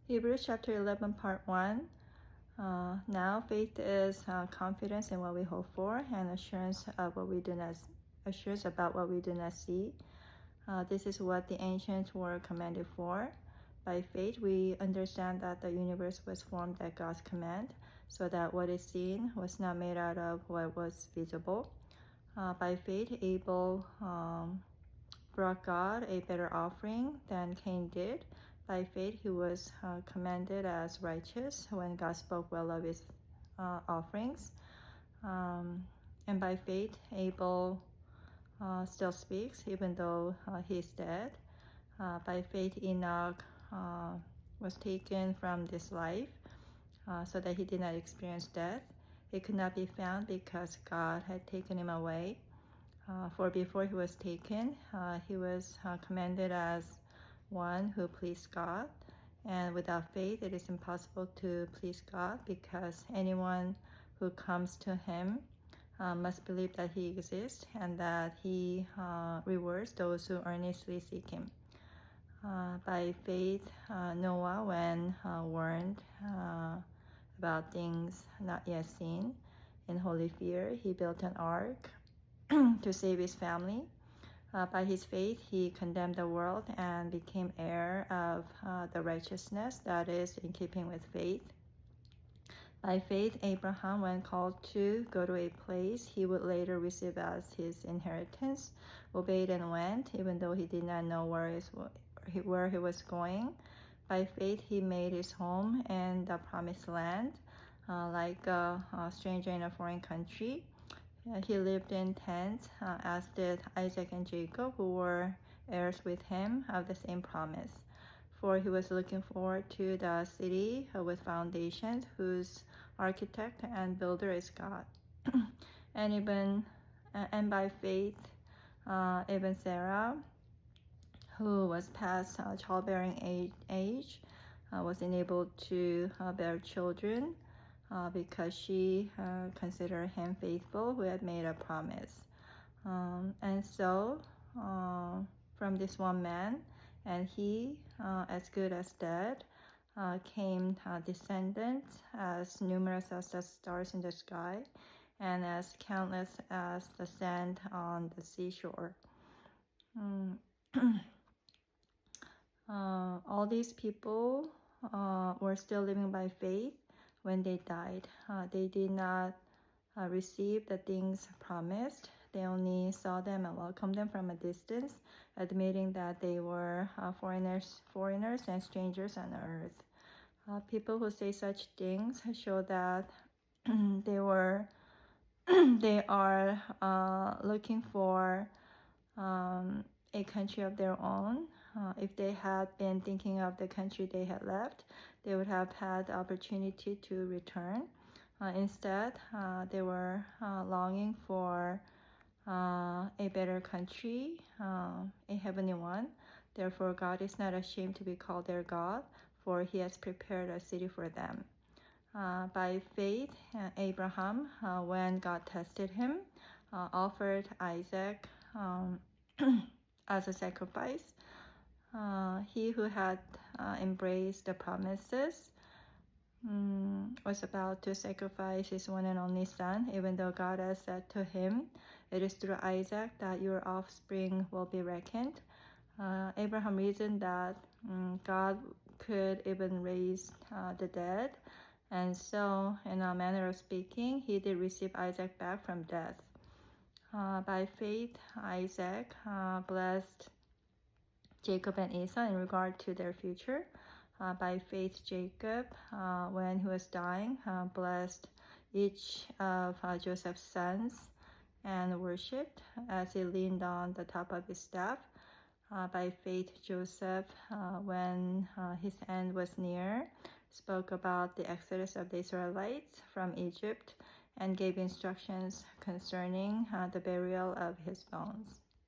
Hebrews chapter 11, part 1. Now faith is confidence in what we hope for and assurance about what we do not see. This is what the ancients were commended for. By faith, we understand that the universe was formed at God's command, so that what is seen was not made out of what was visible. By faith, Abel brought God a better offering than Cain did. By faith, he was commended as righteous when God spoke well of his offerings. And by faith, Abel still speaks, even though he's dead. By faith, Enoch was taken from this life so that he did not experience death. He could not be found because God had taken him away. For before he was taken, he was commended as one who pleased God. And without faith, it is impossible to please God, because anyone who comes to him must believe that he exists and that he rewards those who earnestly seek him. By faith, Noah, when warned about things not yet seen, in holy fear, he built an ark to save his family. By his faith, he condemned the world and became heir of the righteousness that is in keeping with faith. By faith, Abraham, when called to go to a place he would later receive as his inheritance, obeyed and went, even though he did not know where he was going. By faith, he made his home in the promised land, like a stranger in a foreign country. He lived in tents, as did Isaac and Jacob, who were heirs with him of the same promise. For he was looking forward to the city with foundations, whose architect and builder is God. And by faith, even Sarah, who was past childbearing age, was enabled to bear children, because she considered him faithful who had made a promise. And so, from this one man, and he, as good as dead, came descendants as numerous as the stars in the sky and as countless as the sand on the seashore. All these people were still living by faith when they died. They did not receive the things promised. They only saw them and welcomed them from a distance, admitting that they were foreigners and strangers on earth. People who say such things show that they are looking for a country of their own. If they had been thinking of the country they had left, they would have had the opportunity to return. Instead, they were longing for a better country, a heavenly one. Therefore, God is not ashamed to be called their God, for he has prepared a city for them. By faith, Abraham, when God tested him, offered Isaac as a sacrifice. He who had embraced the promises was about to sacrifice his one and only son, even though God had said to him, "It is through Isaac that your offspring will be reckoned." Abraham reasoned that God could even raise the dead, and so, in a manner of speaking, he did receive Isaac back from death. By faith, Isaac blessed Jacob and Esau in regard to their future. By faith, Jacob, when he was dying, blessed each of Joseph's sons and worshipped as he leaned on the top of his staff. By faith, Joseph, when his end was near, spoke about the exodus of the Israelites from Egypt and gave instructions concerning the burial of his bones.